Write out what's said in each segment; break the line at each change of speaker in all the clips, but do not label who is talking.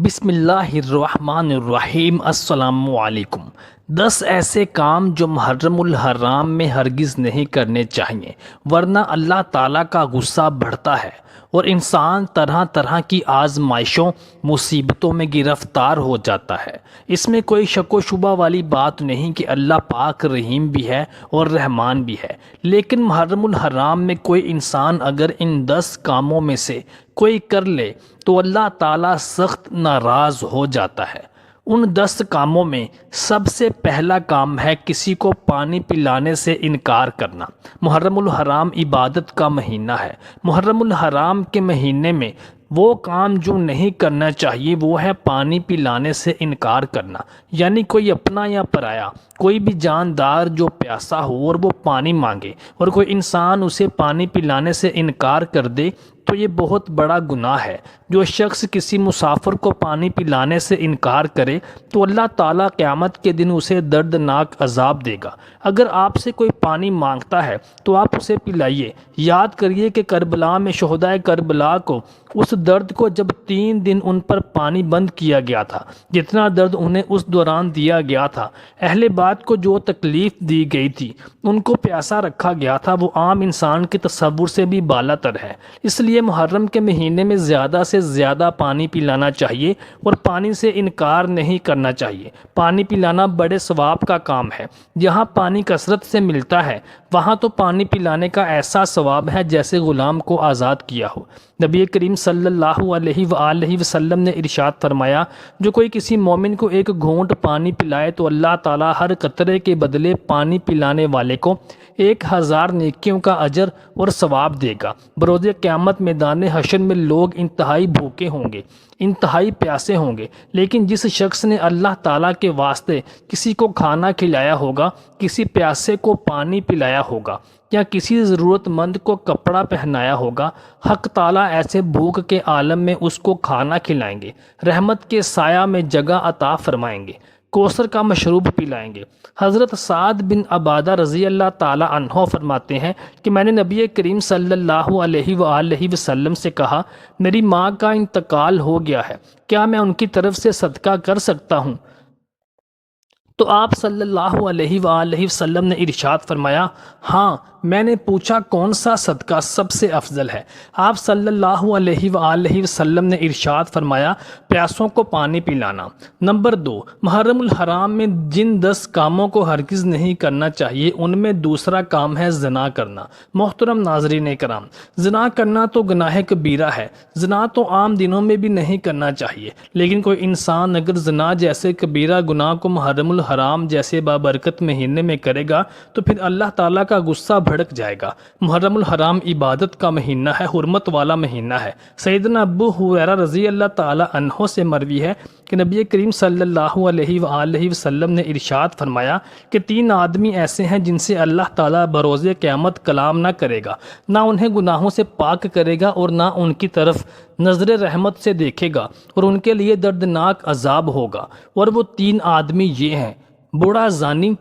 بسم اللہ الرحمن الرحیم۔ السلام علیکم۔ 10 ایسے کام جو محرم الحرام میں ہرگز نہیں کرنے چاہیے، ورنہ اللہ تعالیٰ کا غصہ بڑھتا ہے اور انسان طرح طرح کی آزمائشوں مصیبتوں میں گرفتار ہو جاتا ہے۔ اس میں کوئی شک و شبہ والی بات نہیں کہ اللہ پاک رحیم بھی ہے اور رحمان بھی ہے، لیکن محرم الحرام میں کوئی انسان اگر ان 10 کاموں میں سے کوئی کر لے تو اللہ تعالیٰ سخت ناراض ہو جاتا ہے۔ ان 10 کاموں میں سب سے پہلا کام ہے کسی کو پانی پلانے سے انکار کرنا۔ محرم الحرام عبادت کا مہینہ ہے۔ محرم الحرام کے مہینے میں وہ کام جو نہیں کرنا چاہیے وہ ہے پانی پلانے سے انکار کرنا، یعنی کوئی اپنا یا پرایا، کوئی بھی جاندار جو پیاسا ہو اور وہ پانی مانگے اور کوئی انسان اسے پانی پلانے سے انکار کر دے تو یہ بہت بڑا گناہ ہے۔ جو شخص کسی مسافر کو پانی پلانے سے انکار کرے تو اللہ تعالیٰ قیامت کے دن اسے دردناک عذاب دے گا۔ اگر آپ سے کوئی پانی مانگتا ہے تو آپ اسے پلائیے۔ یاد کریے کہ کربلا میں شہدائے کربلا کو اس درد کو جب 3 دن ان پر پانی بند کیا گیا تھا جتنا درد انہیں اس دوران دیا گیا تھا، اہل بیت کو جو تکلیف دی گئی تھی، ان کو پیاسا رکھا گیا تھا، وہ عام انسان کے تصور سے بھی بالا تر ہے۔ اس لیے محرم کے مہینے میں زیادہ سے زیادہ پانی پلانا چاہیے اور پانی سے انکار نہیں کرنا چاہیے۔ پانی پلانا بڑے ثواب کا کام ہے۔ جہاں پانی کثرت سے ملتا ہے وہاں تو پانی پلانے کا ایسا ثواب ہے جیسے غلام کو آزاد کیا ہو۔ نبی کریم صلی اللہ علیہ وآلہ وسلم نے ارشاد فرمایا، جو کوئی کسی مومن کو ایک گھونٹ پانی پلائے تو اللہ تعالیٰ ہر قطرے کے بدلے پانی پلانے والے کو 1000 نیکیوں کا اجر اور ثواب دے گا۔ بروز قیامت میدان حشر میں لوگ انتہائی بھوکے ہوں گے، انتہائی پیاسے ہوں گے، لیکن جس شخص نے اللہ تعالیٰ کے واسطے کسی کو کھانا کھلایا ہوگا، کسی پیاسے کو پانی پلایا ہوگا یا کسی ضرورت مند کو کپڑا پہنایا ہوگا، حق تعالیٰ ایسے بھوک کے عالم میں اس کو کھانا کھلائیں گے، رحمت کے سایہ میں جگہ عطا فرمائیں گے، کوثر کا مشروب پلائیں گے۔ حضرت سعد بن عبادہ رضی اللہ تعالی عنہ فرماتے ہیں کہ میں نے نبی کریم صلی اللہ علیہ وآلہ وسلم سے کہا، میری ماں کا انتقال ہو گیا ہے، کیا میں ان کی طرف سے صدقہ کر سکتا ہوں؟ تو آپ صلی اللہ علیہ وآلہ وسلم نے ارشاد فرمایا، ہاں۔ میں نے پوچھا کون سا صدقہ سب سے افضل ہے؟ آپ صلی اللہ علیہ وآلہ وسلم نے ارشاد فرمایا، پیاسوں کو پانی پلانا۔ نمبر 2، محرم الحرام میں جن 10 کاموں کو ہرگز نہیں کرنا چاہیے ان میں دوسرا کام ہے زنا کرنا۔ محترم ناظرین کرام، زنا کرنا تو گناہ کبیرہ ہے۔ زنا تو عام دنوں میں بھی نہیں کرنا چاہیے، لیکن کوئی انسان اگر زنا جیسے کبیرہ گناہ کو محرم الحرام جیسے بابرکت مہینے میں کرے گا تو پھر اللہ تعالیٰ کا غصہ بھڑک جائے گا۔ محرم الحرام عبادت کا مہینہ ہے، حرمت والا مہینہ ہے۔ سیدنا ابو ہریرہ رضی اللہ تعالی عنہ سے مروی ہے کہ نبی کریم صلی اللہ علیہ وآلہ وسلم نے ارشاد فرمایا کہ 3 آدمی ایسے ہیں جن سے اللہ تعالیٰ بروز قیامت کلام نہ کرے گا، نہ انہیں گناہوں سے پاک کرے گا اور نہ ان کی طرف نظر رحمت سے دیکھے گا، اور ان کے لیے دردناک عذاب ہوگا۔ اور وہ 3 آدمی یہ ہیں، بوڑھا زانی،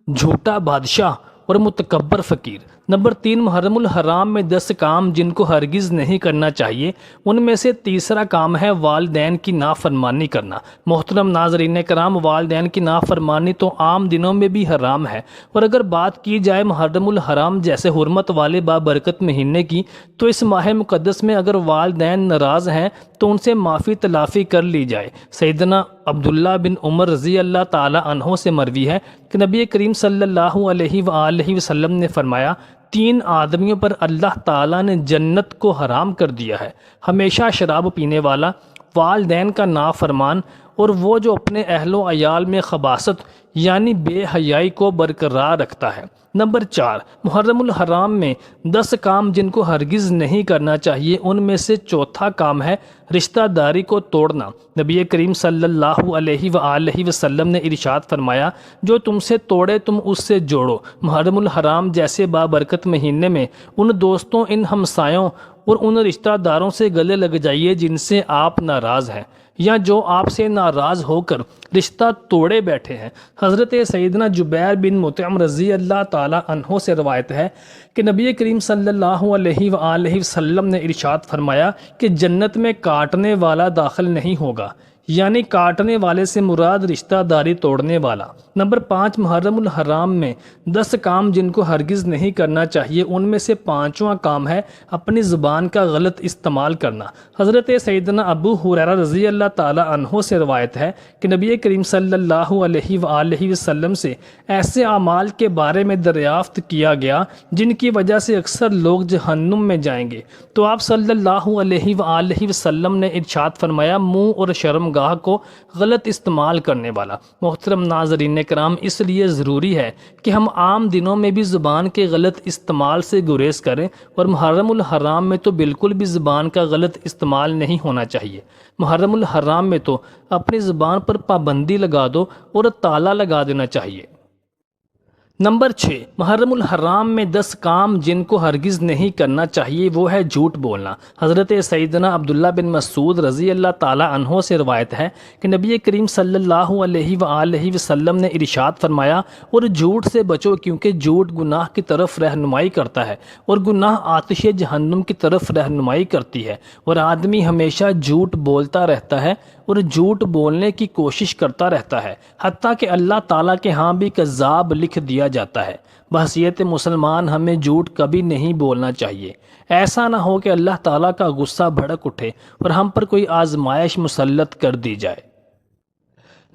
جھوٹا بادشاہ اور متکبر فقیر۔ نمبر 3، محرم الحرام میں 10 کام جن کو ہرگز نہیں کرنا چاہیے، ان میں سے تیسرا کام ہے والدین کی نافرمانی کرنا۔ محترم ناظرین کرام، والدین کی نافرمانی تو عام دنوں میں بھی حرام ہے، اور اگر بات کی جائے محرم الحرام جیسے حرمت والے بابرکت مہینے کی تو اس ماہ مقدس میں اگر والدین ناراض ہیں تو ان سے معافی تلافی کر لی جائے۔ سیدنا عبداللہ بن عمر رضی اللہ تعالی عنہ سے مروی ہے کہ نبی کریم صلی اللہ علیہ وآلہ وسلم نے فرمایا، 3 آدمیوں پر اللہ تعالیٰ نے جنت کو حرام کر دیا ہے، ہمیشہ شراب پینے والا، والدین کا نافرمان، اور وہ جو اپنے اہل و عیال میں خباثت یعنی بے حیائی کو برقرار رکھتا ہے۔ نمبر 4، محرم الحرام میں 10 کام جن کو ہرگز نہیں کرنا چاہیے ان میں سے چوتھا کام ہے رشتہ داری کو توڑنا۔ نبی کریم صلی اللہ علیہ وآلہ وسلم نے ارشاد فرمایا، جو تم سے توڑے تم اس سے جوڑو۔ محرم الحرام جیسے بابرکت مہینے میں ان دوستوں، ان ہمسایوں اور ان رشتہ داروں سے گلے لگ جائیے جن سے آپ ناراض ہیں یا جو آپ سے ناراض ہو کر رشتہ توڑے بیٹھے ہیں۔ حضرت سیدنا جبیر بن مطعم رضی اللہ تعالی عنہ سے روایت ہے کہ نبی کریم صلی اللہ علیہ وآلہ وسلم نے ارشاد فرمایا کہ جنت میں کاٹنے والا داخل نہیں ہوگا، یعنی کاٹنے والے سے مراد رشتہ داری توڑنے والا۔ نمبر 5، محرم الحرام میں 10 کام جن کو ہرگز نہیں کرنا چاہیے، ان میں سے 5واں کام ہے اپنی زبان کا غلط استعمال کرنا۔ حضرت سیدنا ابو ہریرہ رضی اللہ تعالی عنہ سے روایت ہے کہ نبی کریم صلی اللہ علیہ وآلہ وسلم سے ایسے اعمال کے بارے میں دریافت کیا گیا جن کی وجہ سے اکثر لوگ جہنم میں جائیں گے، تو آپ صلی اللہ علیہ وآلہ وسلم نے ارشاد فرمایا، منہ اور شرمگاہ کو غلط استعمال کرنے والا۔ محترم ناظرین کرام، اس لیے ضروری ہے کہ ہم عام دنوں میں بھی زبان کے غلط استعمال سے گریز کریں، اور محرم الحرام میں تو بالکل بھی زبان کا غلط استعمال نہیں ہونا چاہیے۔ محرم الحرام میں تو اپنی زبان پر پابندی لگا دو اور تالا لگا دینا چاہیے۔ نمبر 6، محرم الحرام میں 10 کام جن کو ہرگز نہیں کرنا چاہیے، وہ ہے جھوٹ بولنا۔ حضرت سیدنا عبداللہ بن مسعود رضی اللہ تعالی عنہ سے روایت ہے کہ نبی کریم صلی اللہ علیہ وآلہ وسلم نے ارشاد فرمایا، اور جھوٹ سے بچو کیونکہ جھوٹ گناہ کی طرف رہنمائی کرتا ہے، اور گناہ آتش جہنم کی طرف رہنمائی کرتی ہے، اور آدمی ہمیشہ جھوٹ بولتا رہتا ہے اور جھوٹ بولنے کی کوشش کرتا رہتا ہے، حتیٰ کہ اللہ تعالیٰ کے ہاں بھی کذاب لکھ دیا جاتا ہے۔ بحیثیت مسلمان ہمیں جھوٹ کبھی نہیں بولنا چاہیے۔ ایسا نہ ہو کہ اللہ تعالیٰ کا غصہ بھڑک اٹھے اور ہم پر کوئی آزمائش مسلط کر دی جائے۔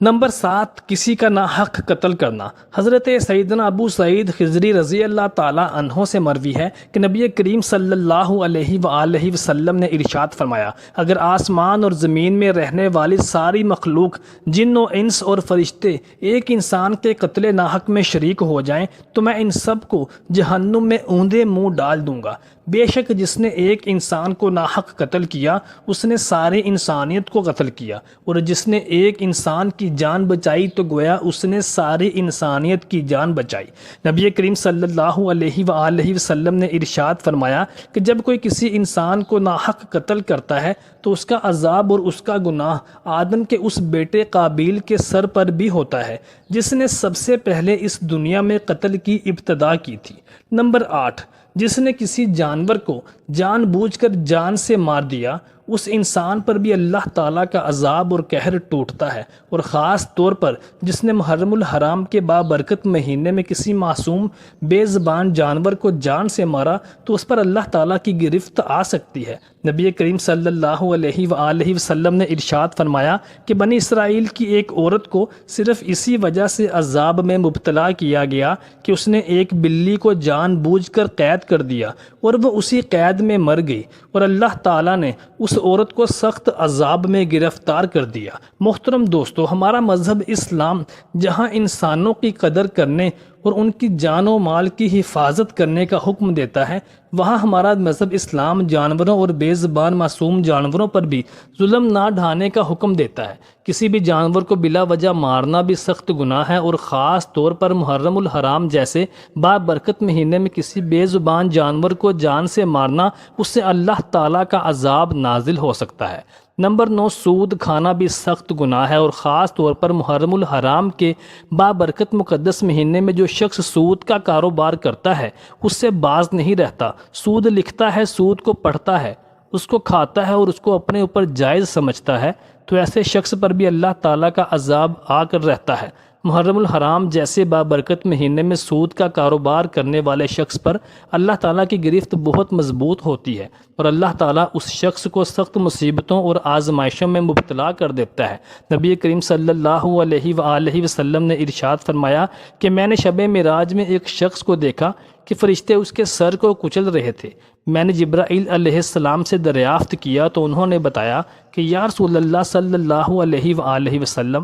نمبر 7، کسی کا ناحق قتل کرنا۔ حضرت سیدنا ابو سعید خضری رضی اللہ تعالی عنہ سے مروی ہے کہ نبی کریم صلی اللہ علیہ وآلہ وسلم نے ارشاد فرمایا، اگر آسمان اور زمین میں رہنے والی ساری مخلوق، جن و انس اور فرشتے ایک انسان کے قتل ناحق میں شریک ہو جائیں تو میں ان سب کو جہنم میں اوندے منہ ڈال دوں گا۔ بے شک جس نے ایک انسان کو ناحق قتل کیا، اس نے ساری انسانیت کو قتل کیا، اور جس نے ایک انسان کی جان بچائی تو گویا اس نے ساری انسانیت کی جان بچائی۔ نبی کریم صلی اللہ علیہ وآلہ وسلم نے ارشاد فرمایا کہ جب کوئی کسی انسان کو ناحق قتل کرتا ہے تو اس کا عذاب اور اس کا گناہ آدم کے اس بیٹے قابیل کے سر پر بھی ہوتا ہے جس نے سب سے پہلے اس دنیا میں قتل کی ابتدا کی تھی۔ نمبر 8، جس نے کسی جانور کو جان بوجھ کر جان سے مار دیا، اس انسان پر بھی اللہ تعالیٰ کا عذاب اور قہر ٹوٹتا ہے، اور خاص طور پر جس نے محرم الحرام کے بابرکت مہینے میں کسی معصوم بے زبان جانور کو جان سے مارا تو اس پر اللہ تعالیٰ کی گرفت آ سکتی ہے۔ نبی کریم صلی اللہ علیہ وآلہ وسلم نے ارشاد فرمایا کہ بنی اسرائیل کی ایک عورت کو صرف اسی وجہ سے عذاب میں مبتلا کیا گیا کہ اس نے ایک بلی کو جان بوجھ کر قید کر دیا اور وہ اسی قید میں مر گئی، اور اللہ تعالیٰ نے اس عورت کو سخت عذاب میں گرفتار کر دیا۔ محترم دوستو، ہمارا مذہب اسلام جہاں انسانوں کی قدر کرنے اور ان کی جان و مال کی حفاظت کرنے کا حکم دیتا ہے، وہاں ہمارا مذہب اسلام جانوروں اور بے زبان معصوم جانوروں پر بھی ظلم نہ ڈھانے کا حکم دیتا ہے۔ کسی بھی جانور کو بلا وجہ مارنا بھی سخت گناہ ہے، اور خاص طور پر محرم الحرام جیسے بابرکت مہینے میں کسی بے زبان جانور کو جان سے مارنا، اس سے اللہ تعالیٰ کا عذاب نازل ہو سکتا ہے۔ نمبر 9، سود کھانا بھی سخت گناہ ہے، اور خاص طور پر محرم الحرام کے بابرکت مقدس مہینے میں جو شخص سود کا کاروبار کرتا ہے اس سے باز نہیں رہتا۔ سود لکھتا ہے، سود کو پڑھتا ہے، اس کو کھاتا ہے اور اس کو اپنے اوپر جائز سمجھتا ہے، تو ایسے شخص پر بھی اللہ تعالیٰ کا عذاب آ کر رہتا ہے۔ محرم الحرام جیسے بابرکت مہینے میں سود کا کاروبار کرنے والے شخص پر اللہ تعالیٰ کی گرفت بہت مضبوط ہوتی ہے، اور اللہ تعالیٰ اس شخص کو سخت مصیبتوں اور آزمائشوں میں مبتلا کر دیتا ہے۔ نبی کریم صلی اللہ علیہ وآلہ وسلم نے ارشاد فرمایا کہ میں نے شب معراج میں ایک شخص کو دیکھا کہ فرشتے اس کے سر کو کچل رہے تھے۔ میں نے جبرائیل علیہ السلام سے دریافت کیا تو انہوں نے بتایا کہ یا رسول اللہ صلی اللہ علیہ وآلہ وسلم،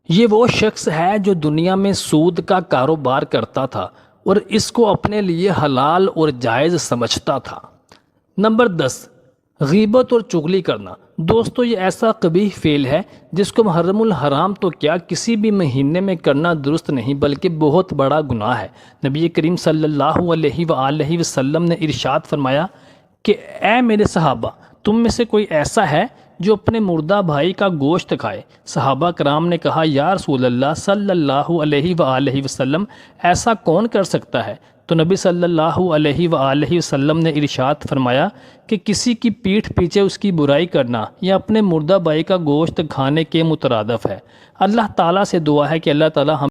یہ وہ شخص ہے جو دنیا میں سود کا کاروبار کرتا تھا اور اس کو اپنے لیے حلال اور جائز سمجھتا تھا۔ نمبر 10، غیبت اور چغلی کرنا۔ دوستو، یہ ایسا قبیح فعل ہے جس کو محرم الحرام تو کیا کسی بھی مہینے میں کرنا درست نہیں بلکہ بہت بڑا گناہ ہے۔ نبی کریم صلی اللہ علیہ وآلہ وسلم نے ارشاد فرمایا کہ اے میرے صحابہ، تم میں سے کوئی ایسا ہے جو اپنے مردہ بھائی کا گوشت کھائے؟ صحابہ کرام نے کہا یا رسول اللہ صلی اللہ علیہ وآلہ وسلم، ایسا کون کر سکتا ہے؟ تو نبی صلی اللہ علیہ وآلہ وسلم نے ارشاد فرمایا کہ کسی کی پیٹھ پیچھے اس کی برائی کرنا یا اپنے مردہ بھائی کا گوشت کھانے کے مترادف ہے۔ اللہ تعالیٰ سے دعا ہے کہ اللہ تعالیٰ ہم